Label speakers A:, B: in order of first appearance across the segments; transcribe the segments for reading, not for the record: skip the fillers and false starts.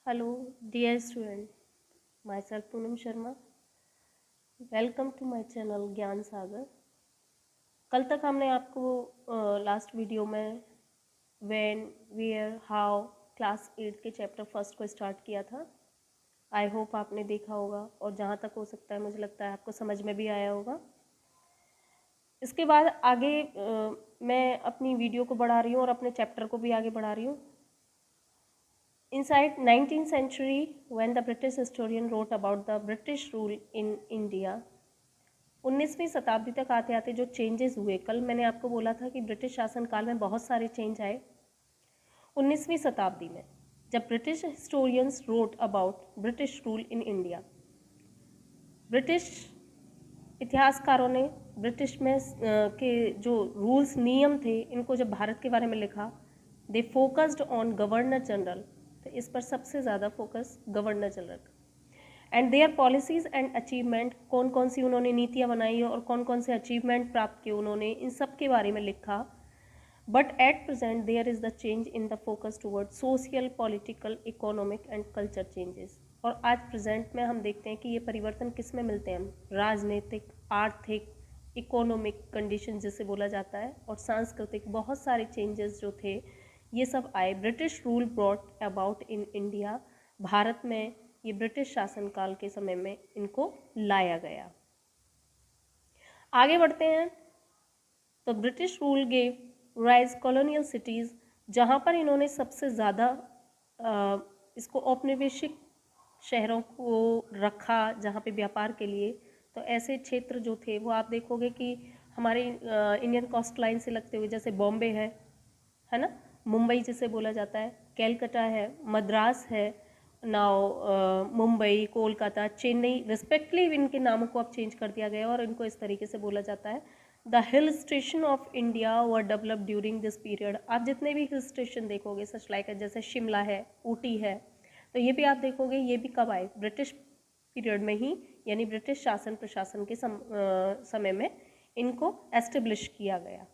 A: Hello, dear student. Myself Poonam Sharma. Welcome to my channel ज्ञान सागर। कल तक हमने आपको लास्ट वीडियो में व्हेन, वेयर, हाउ क्लास 8 के चैप्टर फर्स्ट को स्टार्ट किया था। आई होप आपने देखा होगा और जहाँ तक हो सकता है मुझे लगता है आपको समझ में भी आया होगा। इसके बाद आगे मैं अपनी वीडियो को बढ़ा रही हूँ और अपने चैप्टर को भी आगे बढ़ा रही हूँ। Inside 19th century, when the British historian wrote about the British rule in India, 19वीं शताब्दी तक आते आते जो चेंजेस हुए, कल मैंने आपको बोला था कि ब्रिटिश शासनकाल में बहुत सारे चेंज आए। 19वीं शताब्दी में जब British historians wrote about British rule in India, British इतिहासकारों ने ब्रिटिश में के जो रूल्स नियम थे इनको जब भारत के बारे में लिखा, they focused on governor general. तो इस पर सबसे ज़्यादा फोकस गवर्नर जनरल का and their policies and achievement, कौन कौन सी उन्होंने नीतियाँ बनाई और कौन कौन से अचीवमेंट प्राप्त किए उन्होंने, इन सब के बारे में लिखा। But at present there is the change in the focus toward social, political, economic and culture changes. और आज प्रेजेंट में हम देखते हैं कि ये परिवर्तन किस में मिलते हैं, हम राजनीतिक, आर्थिक, इकोनॉमिक कंडीशन जिसे बोला जाता है, और सांस्कृतिक बहुत सारे चेंजेस जो थे ये सब आए। British rule brought about in India, Bharat में ये ब्रिटिश शासनकाल के समय में इनको लाया गया। आगे बढ़ते हैं तो British rule gave rise colonial cities, जहाँ पर इन्होंने सबसे ज़्यादा इसको औपनिवेशिक शहरों को रखा जहाँ पे व्यापार के लिए। तो ऐसे क्षेत्र जो थे वो आप देखोगे कि हमारे इंडियन कोस्ट लाइन से लगते हुए, जैसे बॉम्बे है ना, मुंबई जिसे बोला जाता है, कैलकाटा है, मद्रास है, नाउ मुंबई, कोलकाता, चेन्नई, रिस्पेक्टली इनके नामों को अब चेंज कर दिया गया और इनको इस तरीके से बोला जाता है। The hill station of India were develop during this period. आप जितने भी हिल स्टेशन देखोगे सच लाइक जैसे शिमला है, ऊटी है, तो ये भी आप देखोगे ये भी कब आए, ब्रिटिश पीरियड में ही, यानी ब्रिटिश शासन प्रशासन के समय में इनको एस्टेब्लिश किया गया।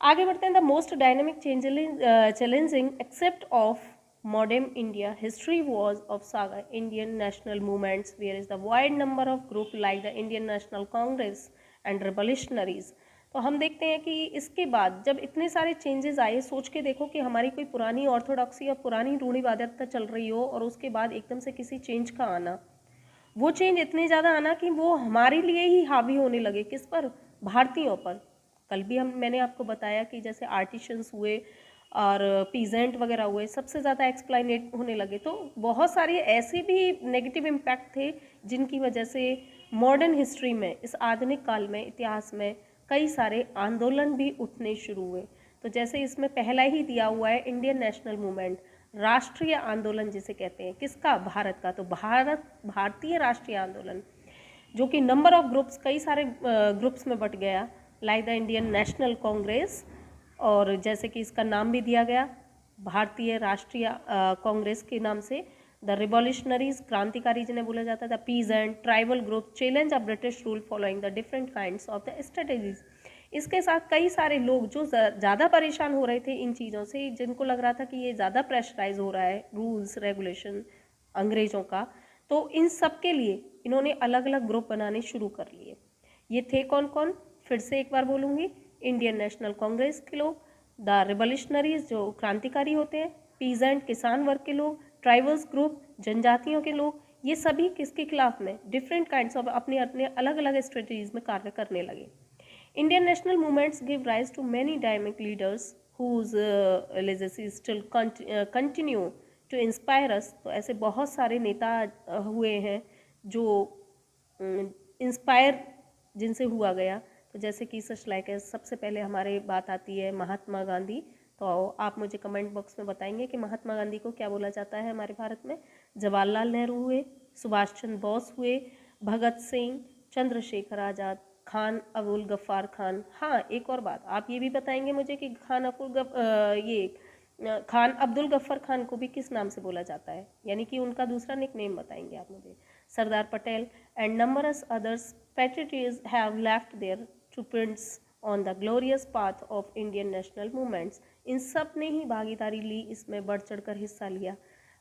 A: आगे बढ़ते हैं। The most dynamic challenging except of modern India history was of saga Indian national movements, where is the wide number of group like the Indian National Congress and revolutionaries. तो हम देखते हैं कि इसके बाद जब इतने सारे चेंजेस आए, सोच के देखो कि हमारी कोई पुरानी ऑर्थोडॉक्सी या पुरानी रूढ़िवादिता चल रही हो और उसके बाद एकदम से किसी चेंज का आना, वो चेंज इतने ज़्यादा आना कि वो हमारे लिए ही हावी होने लगे, किस पर, भारतीयों पर। कल भी मैंने आपको बताया कि जैसे आर्टिशंस हुए और पीजेंट वगैरह हुए, सबसे ज़्यादा एक्सप्लाइनेट होने लगे। तो बहुत सारे ऐसे भी नेगेटिव इम्पैक्ट थे जिनकी वजह से मॉडर्न हिस्ट्री में, इस आधुनिक काल में, इतिहास में कई सारे आंदोलन भी उठने शुरू हुए। तो जैसे इसमें पहला ही दिया हुआ है इंडियन नेशनल मूवमेंट, राष्ट्रीय आंदोलन जिसे कहते हैं, किसका, भारत का। तो भारतीय राष्ट्रीय आंदोलन जो कि नंबर ऑफ ग्रुप्स, कई सारे ग्रुप्स में बट गया, like the Indian National Congress, और जैसे कि इसका नाम भी दिया गया भारतीय राष्ट्रीय कांग्रेस के नाम से। द रिवॉल्यूशनरीज, क्रांतिकारी जिन्हें बोला जाता है। The peasant, tribal group challenge a British rule following the different kinds of the strategies. इसके साथ कई सारे लोग जो ज़्यादा परेशान हो रहे थे इन चीज़ों से, जिनको लग रहा था कि ये ज़्यादा प्रेशराइज हो रहा है रूल्स रेगुलेशन अंग्रेज़ों का, तो इन सब के लिए इन्होंने अलग अलग ग्रुप बनाने शुरू कर लिए। ये थे कौन कौन, फिर से एक बार बोलूँगी, इंडियन नेशनल कांग्रेस के लोग, द रिवॉल्यूशनरीज जो क्रांतिकारी होते हैं, पीजेंट किसान वर्ग के लोग, ट्राइबल्स ग्रुप जनजातियों के लोग, ये सभी किसके खिलाफ में, डिफरेंट काइंड्स ऑफ अपने अपने अलग अलग स्ट्रेटजीज में कार्य करने लगे। Indian national movements give rise to many dynamic leaders whose legacy still continue to inspire us। तो ऐसे बहुत सारे नेता हुए हैं जो इंस्पायर जिनसे हुआ गया। तो जैसे कि सच लाइक सबसे पहले हमारे बात आती है महात्मा गांधी। तो आप मुझे कमेंट बॉक्स में बताएंगे कि महात्मा गांधी को क्या बोला जाता है हमारे भारत में। जवाहरलाल नेहरू हुए, सुभाष चंद्र बोस हुए, भगत सिंह, चंद्रशेखर आज़ाद, खान अब्दुल गफ्फार खान। हाँ, एक और बात आप ये भी बताएंगे मुझे कि खान अब्दुल गफ्फार खान को भी किस नाम से बोला जाता है, यानी कि उनका दूसरा निक नेम बताएंगे आप मुझे। Sardar Patel and numerous others patriots have left their footprints on the glorious path of Indian national movements। इन सब ने ही भागीदारी ली, इसमें बढ़ चढ़ कर हिस्सा लिया।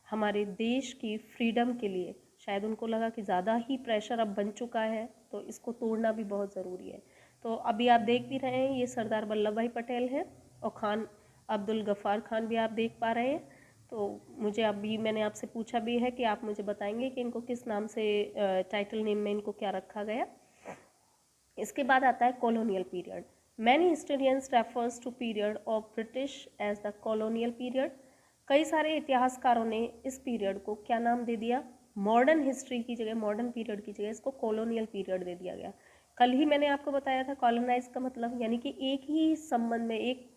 A: हमारे देश की फ्रीडम के लिए शायद उनको लगा कि ज़्यादा ही प्रेशर अब बन चुका है, तो इसको तोड़ना भी बहुत ज़रूरी है। तो अभी आप देख भी रहे हैं, ये सरदार वल्लभ भाई पटेल हैं और खान अब्दुल गफ़ार खान भी आप देख पा रहे हैं। तो मुझे अभी मैंने आपसे पूछा भी है कि आप मुझे बताएंगे कि इनको किस नाम से, टाइटल नेम में इनको क्या रखा गया। इसके बाद आता है colonial period. Many historians refers to period of British as the colonial period. कई सारे इतिहासकारों ने इस पीरियड को क्या नाम दे दिया, मॉडर्न हिस्ट्री की जगह, मॉडर्न पीरियड की जगह इसको कॉलोनियल पीरियड दे दिया गया। कल ही मैंने आपको बताया था कॉलोनाइज का मतलब यानी कि एक ही संबंध में एक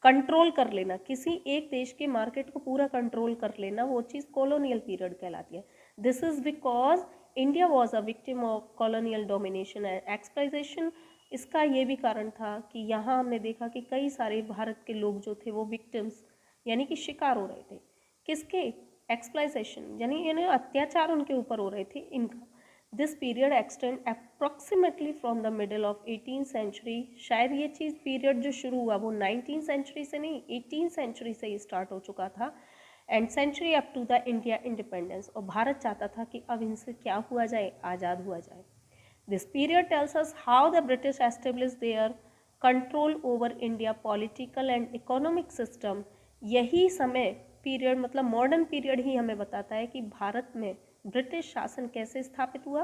A: कंट्रोल कर लेना, किसी एक देश के मार्केट को पूरा कंट्रोल कर लेना, वो चीज़ कॉलोनियल पीरियड कहलाती है। This is because India was a victim of colonial domination and exploitation. इसका ये भी कारण था कि यहाँ हमने देखा कि कई सारे भारत के लोग जो थे वो विक्टिम्स यानी कि शिकार हो रहे थे, किसके, एक्सप्लॉइटेशन यानी अत्याचार उनके ऊपर हो रहे थे इनका। This period extend approximately from the middle of 18th century. शायद ये चीज़ पीरियड जो शुरू हुआ वो 19th सेंचुरी से नहीं, 18th सेंचुरी से ही स्टार्ट हो चुका था, and century up to the India independence. और भारत चाहता था कि अब इनसे क्या हुआ जाए, आज़ाद हुआ जाए। This period tells us how the British establish their control over India political and economic system. यही समय पीरियड मतलब मॉडर्न पीरियड ही हमें बताता है कि भारत में ब्रिटिश शासन कैसे स्थापित हुआ,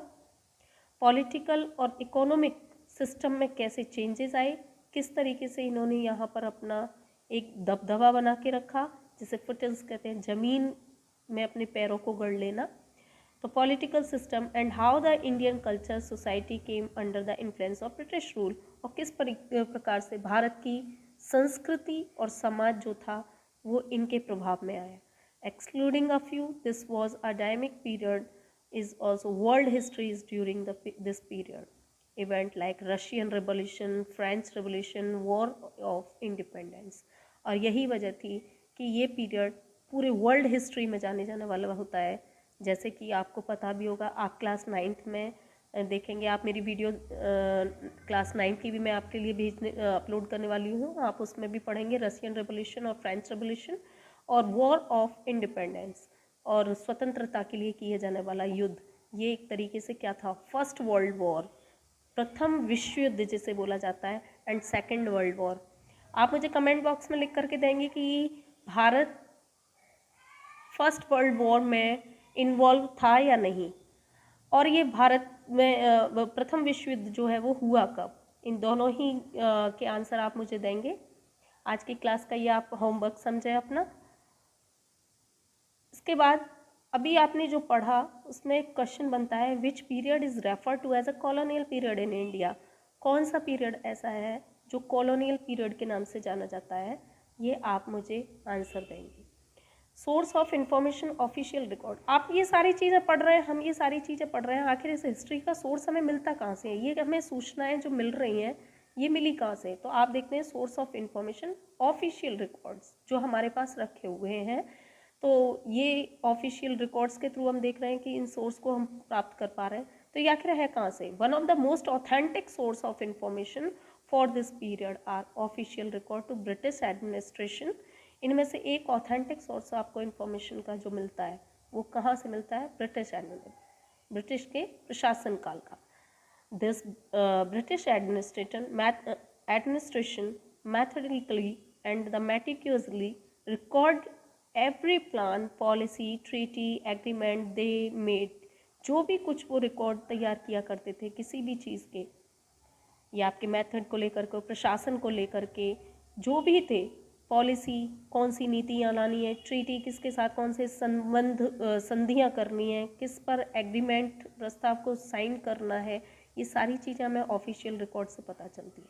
A: पॉलिटिकल और इकोनॉमिक सिस्टम में कैसे चेंजेस आए, किस तरीके से इन्होंने यहाँ पर अपना एक दबदबा बना के रखा, जिसे फुटल्स कहते हैं, ज़मीन में अपने पैरों को गड़ लेना। तो political system and how the Indian culture society came under the influence of British rule. और किस प्रकार से भारत की संस्कृति और समाज जो था वो इनके प्रभाव में आया। Excluding a few, this was a dynamic period is also world histories during this period. Event like Russian Revolution, French Revolution, War of Independence। और यही वजह थी कि ये पीरियड पूरे वर्ल्ड हिस्ट्री में जाने जाने वाला होता है। जैसे कि आपको पता भी होगा, आप क्लास 9th में देखेंगे, आप मेरी वीडियो क्लास 9 की भी मैं आपके लिए अपलोड करने वाली हूँ, आप उसमें भी पढ़ेंगे रशियन रेवोल्यूशन और फ्रेंच रेवोल्यूशन और वॉर ऑफ इंडिपेंडेंस और स्वतंत्रता के लिए किए जाने वाला युद्ध। ये एक तरीके से क्या था, फर्स्ट वर्ल्ड वॉर, प्रथम विश्व युद्ध जिसे बोला जाता है, एंड सेकेंड वर्ल्ड वॉर। आप मुझे कमेंट बॉक्स में लिख करके देंगे कि भारत फर्स्ट वर्ल्ड वॉर में इन्वॉल्व था या नहीं, और ये भारत में प्रथम विश्व युद्ध जो है वो हुआ कब। इन दोनों ही के आंसर आप मुझे देंगे। आज की क्लास का ये आप होमवर्क समझें अपना। इसके बाद अभी आपने जो पढ़ा उसमें एक क्वेश्चन बनता है, which period is refer to as a colonial period in India. कौन सा पीरियड ऐसा है जो कॉलोनियल पीरियड के नाम से जाना जाता है, ये आप मुझे आंसर देंगे। Source of information, official record. आप ये सारी चीज़ें पढ़ रहे हैं, हम ये सारी चीज़ें पढ़ रहे हैं, आखिर इस हिस्ट्री का सोर्स हमें मिलता कहाँ से है, ये हमें सूचनाएं जो मिल रही हैं ये मिली कहाँ से। तो आप देखते हैं source of information, official records जो हमारे पास रखे हुए हैं। तो ये ऑफिशियल रिकॉर्ड्स के थ्रू हम देख रहे हैं कि इन सोर्स को हम प्राप्त कर पा रहे हैं। तो ये आखिर है कहाँ से। One of the most authentic source of information for this period are official record to British administration. इनमें से एक ऑथेंटिक सोर्स आपको इन्फॉर्मेशन का जो मिलता है वो कहाँ से मिलता है, ब्रिटिश के प्रशासन काल का। This British administration methodically and the meticulously record every plan, policy, treaty, agreement they made. जो भी कुछ वो रिकॉर्ड तैयार किया करते थे किसी भी चीज़ के, या आपके मेथड को लेकर के, प्रशासन को लेकर के, जो भी थे, पॉलिसी कौन सी नीतियाँ लानी है, ट्रीटी किसके साथ कौन से संधियाँ करनी है, किस पर एग्रीमेंट प्रस्ताव को साइन करना है, ये सारी चीज़ें हमें ऑफिशियल रिकॉर्ड से पता चलती है।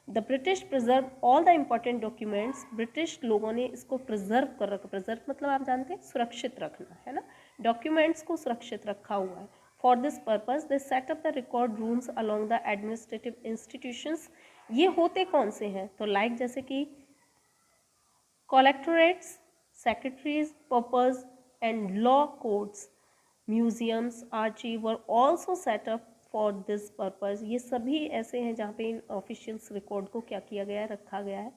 A: The British preserve all the important documents. British लोगों ने इसको प्रिजर्व कर रखा, प्रिजर्व मतलब आप जानते हैं सुरक्षित रखना, है ना, डॉक्यूमेंट्स को सुरक्षित रखा हुआ है। For this purpose they set up the record rooms along the administrative institutions. ये होते कौन से हैं, तो लाइक जैसे कि collectorates, secretaries, purpose and law courts, museums, archive were also set up for this purpose. ये सभी ऐसे हैं जहाँ पे इन ऑफिशियल्स रिकॉर्ड को क्या किया गया है, रखा गया है।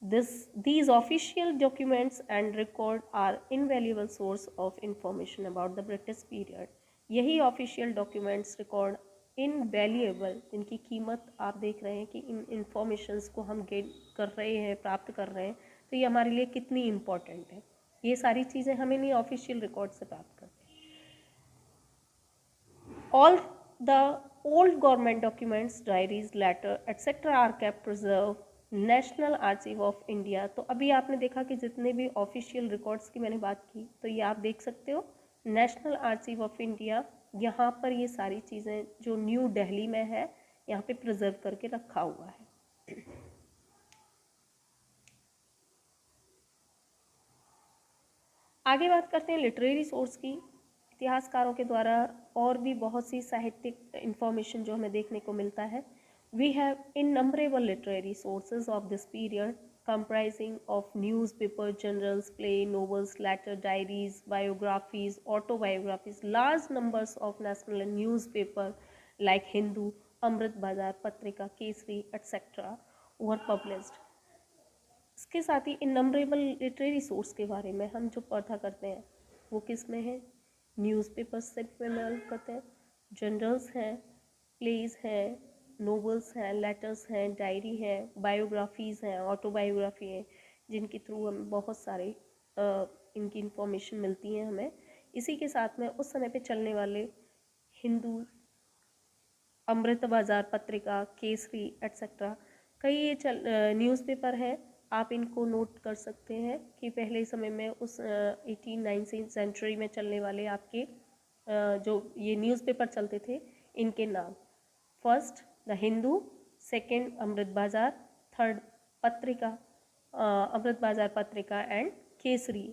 A: These official documents and record are invaluable source of information about the British period. यही official documents record invaluable, जिनकी कीमत आप देख रहे हैं कि इन informations को हम गेन कर रहे हैं, प्राप्त कर रहे हैं, तो ये हमारे लिए कितनी important है। ये सारी चीज़ें हमें नहीं official record से प्राप्त करते। All the old government documents, diaries, letter, etc. are kept preserved national archive of India. तो अभी आपने देखा कि जितने भी ऑफिशियल रिकॉर्ड्स की मैंने बात की, तो ये आप देख सकते हो नेशनल आर्चिव ऑफ इंडिया, यहाँ पर ये सारी चीज़ें जो न्यू दिल्ली में है यहाँ पे प्रिजर्व करके रखा हुआ है। आगे बात करते हैं लिटरेरी सोर्स की। इतिहासकारों के द्वारा और भी बहुत सी साहित्यिक इंफॉर्मेशन जो हमें देखने को मिलता है। We have innumerable literary sources of this period comprising of newspaper, journals, play, novels, letter, diaries, biographies, autobiographies. Large numbers of national newspaper like Hindu, Amrit Bazar, Patrika, Kesari, etc. were published. इसके साथ ही इनम्बरेबल literary source के बारे में हम जो पढ़ा करते हैं वो किस में है? न्यूज़पेपर्स से मालूम करते हैं, जर्नल्स हैं, प्लेज हैं, नोवेल्स हैं, लेटर्स हैं, डायरी हैं, बायोग्राफीज़ हैं, ऑटोबायोग्राफी हैं, जिनके थ्रू हम बहुत सारे इनकी इंफॉर्मेशन मिलती हैं हमें। इसी के साथ में उस समय पे चलने वाले हिंदू, अमृत बाजार पत्रिका, केसरी एट्सेट्रा, कई ये न्यूज़पेपर है। आप इनको नोट कर सकते हैं कि पहले समय में उस 18-19th सेंचुरी में चलने वाले आपके जो ये न्यूज़पेपर चलते थे, इनके नाम। फर्स्ट द हिंदू, सेकेंड अमृत बाजार, थर्ड पत्रिका, अमृत बाजार पत्रिका एंड केसरी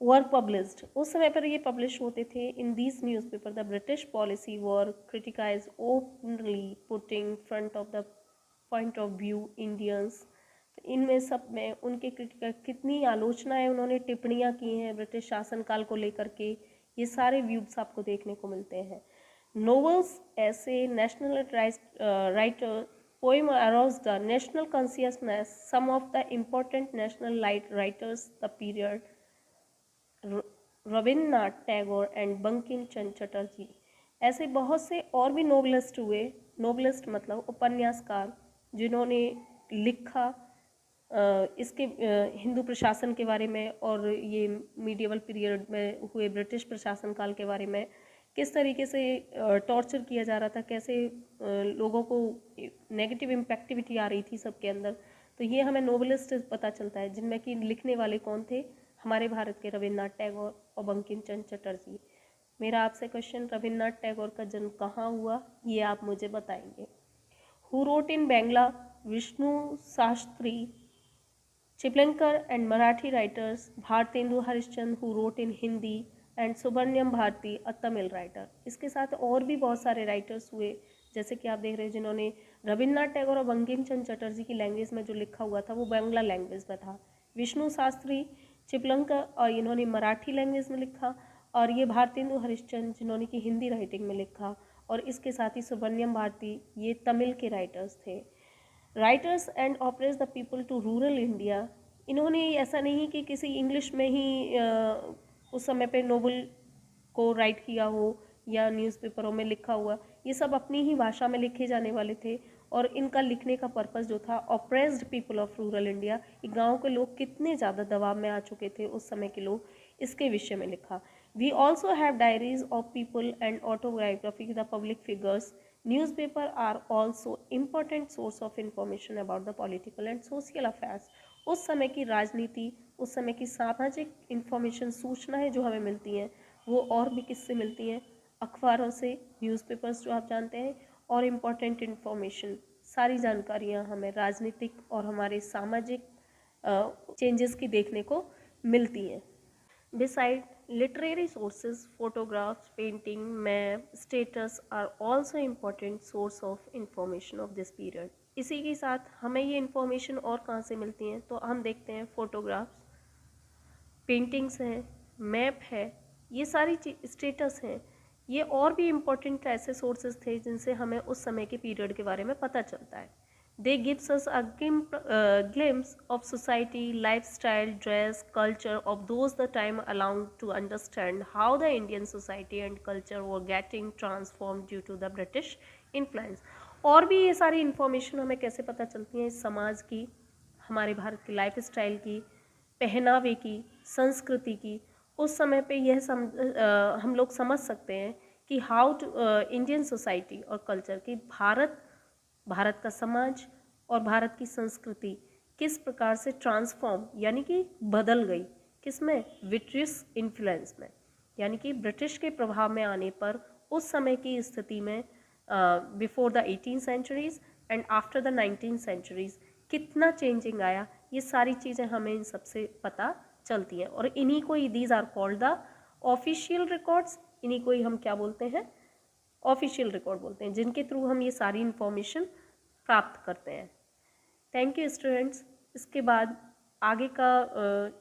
A: वर पब्लिश्ड। उस समय पर ये पब्लिश होते थे। In these newspaper the British policy were criticize openly putting front of the point of view Indians. तो इनमें सब में उनके कितनी आलोचनाएं, उन्होंने टिप्पणियाँ की हैं ब्रिटिश शासनकाल को लेकर के, ये सारे व्यूज आपको देखने को मिलते हैं। Novels, essay, national writer, poem aroused the national consciousness. Some of the important national writers the period, Rabindranath Tagore and Bankim Chandra Chatterjee. ऐसे बहुत से और भी नोवेलिस्ट हुए। नोवेलिस्ट मतलब उपन्यासकार, जिन्होंने लिखा इसके हिंदू प्रशासन के बारे में और ये मीडिएवल पीरियड में हुए ब्रिटिश प्रशासन काल के बारे में, किस तरीके से टॉर्चर किया जा रहा था, कैसे लोगों को नेगेटिव इम्पैक्टिविटी आ रही थी सबके अंदर। तो ये हमें नोवेलिस्ट पता चलता है, जिनमें कि लिखने वाले कौन थे? हमारे भारत के रविन्द्रनाथ टैगोर और बंकिम चंद्र चटर्जी। मेरा आपसे क्वेश्चन, रविन्द्रनाथ टैगोर का जन्म कहाँ हुआ, ये आप मुझे बताएंगे। Who wrote in Bangla? Vishnu Shastri, Chiplunkar and Marathi writers, Bharatendu Harishchandra who wrote in Hindi and Subramania Bharati a Tamil writer. इसके साथ और भी बहुत सारे राइटर्स हुए, जैसे कि आप देख रहे हैं, जिन्होंने रविन्द्रनाथ टैगोर और बंकिम चंद्र चटर्जी की लैंग्वेज में जो लिखा हुआ था वो बांग्ला लैंग्वेज में था। विष्णु शास्त्री, चिपलंकर और इन्होंने मराठी लैंग्वेज में लिखा, और ये भारतेंदु हरिश्चंद्र जिन्होंने की हिंदी राइटिंग में लिखा, और इसके साथ ही सुब्रमण्यम भारती ये तमिल के राइटर्स थे। Writers and oppress the people to rural India. इन्होंने ऐसा नहीं कि किसी इंग्लिश में ही उस समय पे नोवेल को राइट किया हो या न्यूज़पेपरों में लिखा हुआ, ये सब अपनी ही भाषा में लिखे जाने वाले थे। और इनका लिखने का पर्पस जो था, oppressed people of rural India, गाँव के लोग कितने ज़्यादा दबाव में आ चुके थे उस समय के लोग, इसके विषय में लिखा। We also have diaries of people and autobiography the public figures. Newspaper are also important source of information about the political and social affairs. उस समय की राजनीति, उस समय की सामाजिक इंफॉर्मेशन, सूचनाएं जो हमें मिलती हैं वो और भी किससे मिलती हैं? अखबारों से, न्यूज़पेपर्स जो आप जानते हैं, और इम्पॉर्टेंट इंफॉर्मेशन, सारी जानकारियां हमें राजनीतिक और हमारे सामाजिक चेंजेस की देखने को मिलती हैं। Beside literary sources, photographs, painting, map, status are also important source of information of this period. इसी के साथ हमें ये इन्फॉर्मेशन और कहाँ से मिलती हैं? तो हम देखते हैं फोटोग्राफ्स, पेंटिंग्स हैं, मैप है, ये सारी स्टेटस हैं। ये और भी इम्पोर्टेंट ऐसे सोर्सेज थे जिनसे हमें उस समय के पीरियड के बारे में पता चलता है। They gives us a glimpse of society, lifestyle, dress, culture of those the time allowed to understand how the Indian society and culture were getting transformed due to the British influence. और भी ये सारी information हमें कैसे पता चलती है इस समाज की, हमारे भारत की लाइफ स्टाइल की, पहनावे की, संस्कृति की। उस समय पे हम लोग समझ सकते हैं कि हाउ टू इंडियन सोसाइटी और कल्चर की भारत का समाज और भारत की संस्कृति किस प्रकार से ट्रांसफॉर्म यानी कि बदल गई, किसमें, ब्रिटिश इन्फ्लुएंस में, यानी कि ब्रिटिश के प्रभाव में आने पर उस समय की स्थिति में before the 18 centuries and after the 19 centuries कितना चेंजिंग आया। ये सारी चीज़ें हमें इन सबसे पता चलती हैं और इन्हीं को ही these are called the official records, इन्हीं को ही हम क्या बोलते हैं, ऑफिशियल रिकॉर्ड बोलते हैं, जिनके थ्रू हम ये सारी इन्फॉर्मेशन प्राप्त करते हैं। Thank you students. इसके बाद आगे का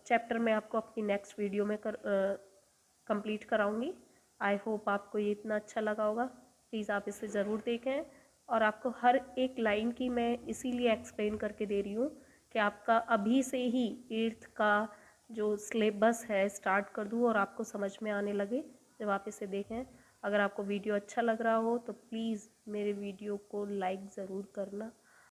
A: चैप्टर मैं आपको अपनी नेक्स्ट वीडियो में कंप्लीट कराऊंगी। आई होप आपको ये इतना अच्छा लगा होगा। प्लीज़ आप इसे ज़रूर देखें और आपको हर एक लाइन की मैं इसीलिए एक्सप्लेन करके दे रही हूँ कि आपका अभी से ही 8th का जो सिलेबस है स्टार्ट कर दूँ और आपको समझ में आने लगे जब आप इसे देखें। अगर आपको वीडियो अच्छा लग रहा हो तो प्लीज़ मेरे वीडियो को लाइक ज़रूर करना